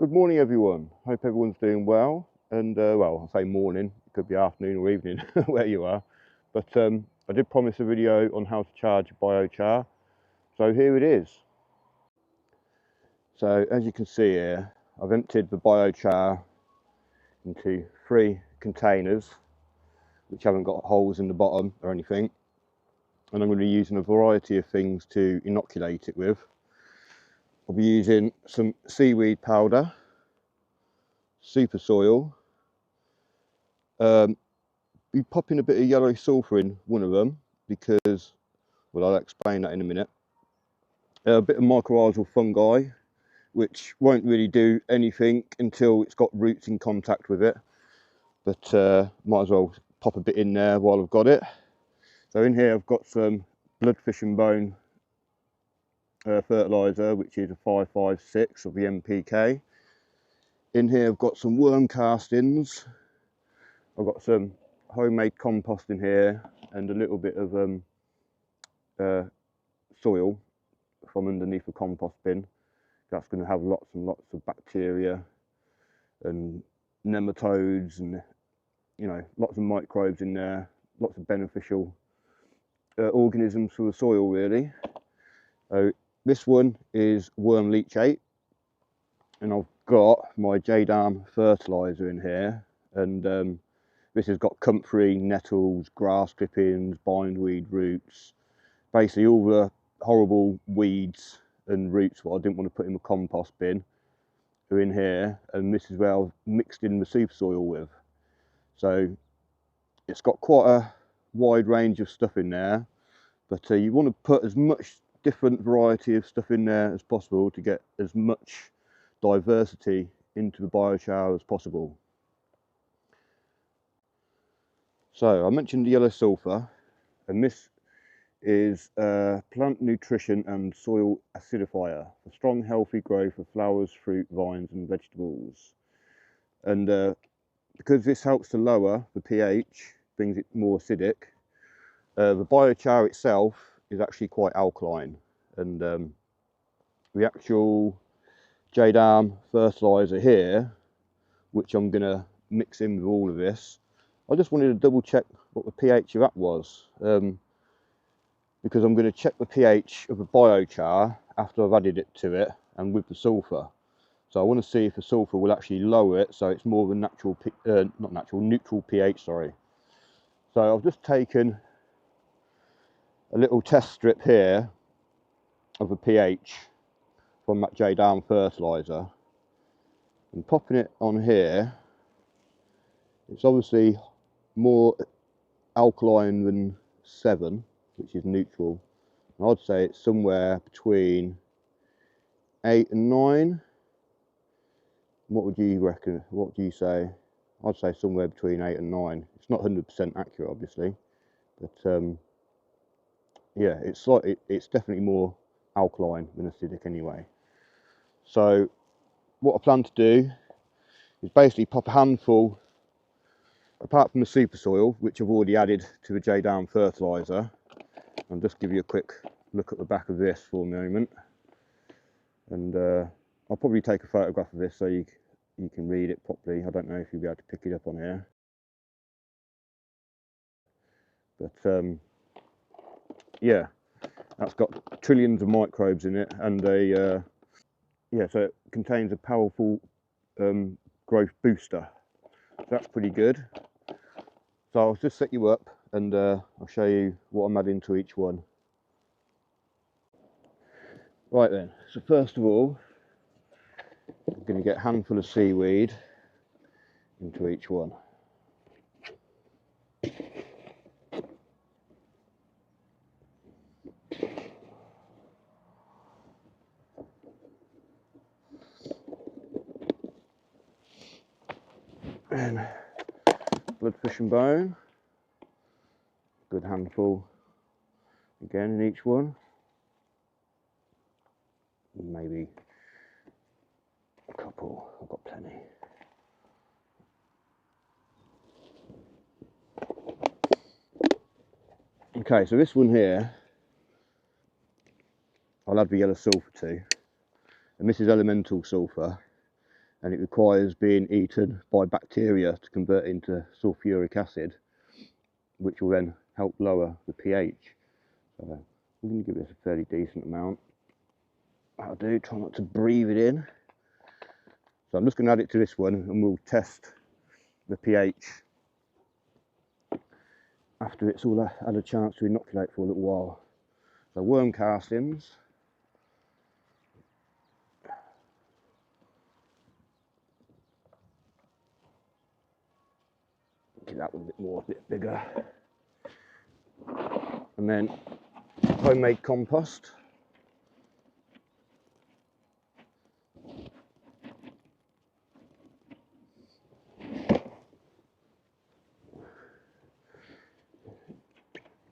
Good morning, everyone. Hope everyone's doing well. And well, I say morning, it could be afternoon or evening where you are. But I did promise a video on how to charge Bio Char, so here it is. So as you can see here, I've emptied the Bio Char into 3 containers, which haven't got holes in the bottom or anything. And I'm going to be using a variety of things to inoculate it with. I'll be using some seaweed powder, super soil, be popping a bit of yellow sulphur in one of them because, well, I'll explain that in a minute. A bit of mycorrhizal fungi, which won't really do anything until it's got roots in contact with it, but might as well pop a bit in there while I've got it. So in here I've got some blood, fish and bone fertiliser, which is a 556 of the NPK. In here I've got some worm castings. I've got some homemade compost in here and a little bit of soil from underneath the compost bin. That's going to have lots and lots of bacteria and nematodes and, you know, lots of microbes in there, lots of beneficial organisms for the soil, really. So this one is worm leachate, and I've got my J-Darm fertiliser in here, and this has got comfrey, nettles, grass clippings, bindweed roots, basically all the horrible weeds and roots what I didn't want to put in the compost bin are in here, and this is where I've mixed in the super soil with. So it's got quite a wide range of stuff in there, but you want to put as much different variety of stuff in there as possible to get as much diversity into the biochar as possible. So I mentioned the yellow sulphur, and this is plant nutrition and soil acidifier for strong healthy growth of flowers, fruit, vines and vegetables. And because this helps to lower the pH, brings it more acidic, the biochar itself is actually quite alkaline, and the actual J-Darm fertiliser here, which I'm going to mix in with all of this, I just wanted to double check what the pH of that was, because I'm going to check the pH of the biochar after I've added it to it and with the sulphur. So I want to see if the sulphur will actually lower it so it's more of a natural, neutral pH, sorry. So I've just taken a little test strip here of the pH from that J-Darm fertiliser and popping it on here. It's obviously more alkaline than 7, which is neutral. And I'd say it's somewhere between 8 and 9. What would you reckon? What do you say? I'd say somewhere between 8 and 9. It's not 100% accurate, obviously, but yeah, it's definitely more alkaline than acidic anyway. So what I plan to do is basically pop a handful, apart from the super soil, which I've already added to the J-Darm fertiliser. I'll just give you a quick look at the back of this for a moment, and I'll probably take a photograph of this so you can read it properly. I don't know if you'll be able to pick it up on here, but yeah, that's got trillions of microbes in it, and yeah, so it contains a powerful growth booster. So that's pretty good. So I'll just set you up and I'll show you what I'm adding to each one. Right then, so first of all, I'm going to get a handful of seaweed into each one. And blood, fish and bone, good handful again in each one, maybe a couple, I've got plenty. Okay, so this one here, I'll add the yellow sulphur to, and this is elemental sulphur, and it requires being eaten by bacteria to convert into sulfuric acid, which will then help lower the pH. So I'm going to give this a fairly decent amount. I'll do, try not to breathe it in. So I'm just going to add it to this one and we'll test the pH after it's all had a chance to inoculate for a little while. So worm castings. Get that one a bit bigger. And then homemade compost.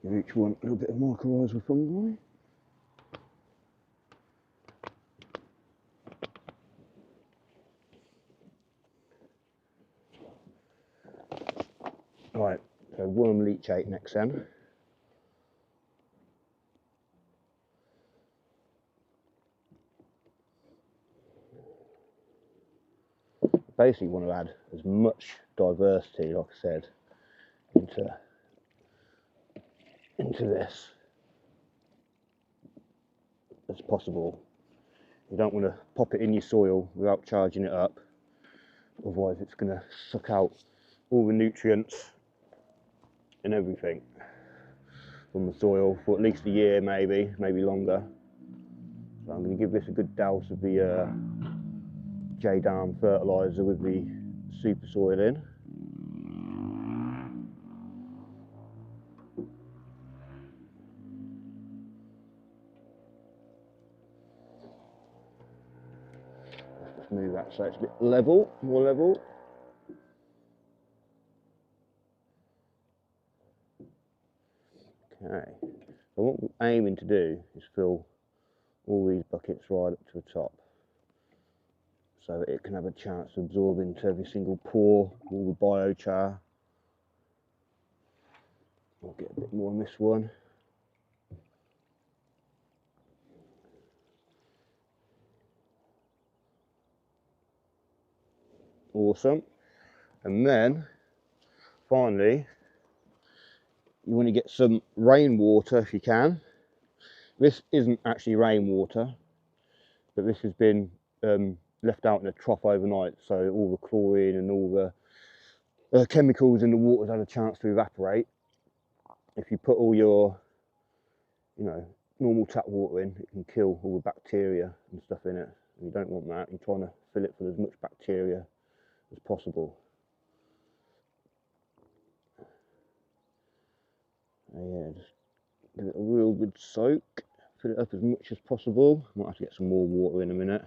Give each one a little bit of mycorrhizal fungi. Right, so worm leachate next then. Basically want to add as much diversity, like I said, into this as possible. You don't want to pop it in your soil without charging it up, otherwise it's going to suck out all the nutrients and everything from the soil for at least a year, maybe longer. So I'm going to give this a good douse of the J-Darm fertiliser with the super soil in. Let's just move that so it's a bit level, more level. Okay, so what we're aiming to do is fill all these buckets right up to the top, so that it can have a chance to absorb into every single pore, all the biochar. I'll get a bit more on this one. Awesome. And then finally, you want to get some rainwater if you can. This isn't actually rainwater, but this has been left out in a trough overnight, so all the chlorine and all the chemicals in the water had a chance to evaporate. If you put all your, normal tap water in, it can kill all the bacteria and stuff in it. And you don't want that. You're trying to fill it with as much bacteria as possible. Yeah, just give it a real good soak. Fill it up as much as possible. Might have to get some more water in a minute.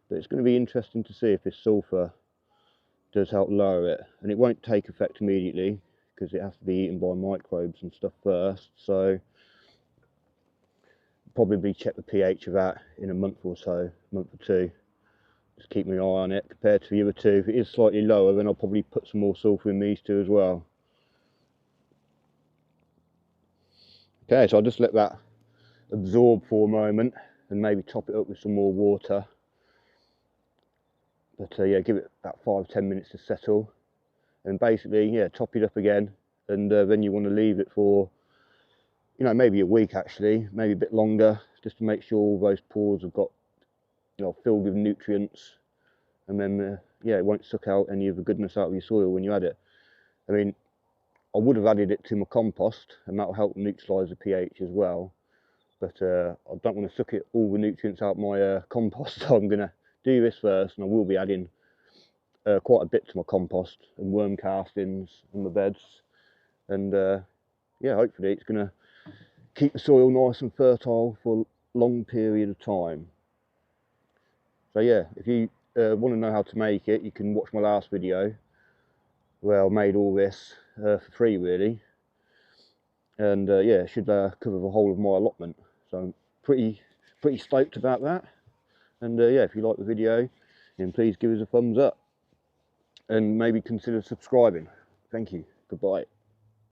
But it's going to be interesting to see if this sulphur does help lower it. And it won't take effect immediately because it has to be eaten by microbes and stuff first. So probably check the pH of that in a month or so, month or two. Just keep my eye on it compared to the other two. If it is slightly lower, then I'll probably put some more sulphur in these two as well. Okay, so I'll just let that absorb for a moment and maybe top it up with some more water. But yeah, give it about 5-10 minutes to settle, and basically, yeah, top it up again, and then you want to leave it for, maybe a week actually, maybe a bit longer, just to make sure all those pores have got, filled with nutrients, and then yeah, it won't suck out any of the goodness out of your soil when you add it. I mean, I would have added it to my compost, and that will help neutralise the pH as well. But I don't want to suck all the nutrients out my compost, so I'm going to do this first, and I will be adding quite a bit to my compost and worm castings on the beds. And yeah, hopefully it's going to keep the soil nice and fertile for a long period of time. So yeah, if you want to know how to make it, you can watch my last video where I made all this for free really. And yeah, it should cover the whole of my allotment. So I'm pretty stoked about that. And yeah, if you like the video, then please give us a thumbs up and maybe consider subscribing. Thank you. Goodbye.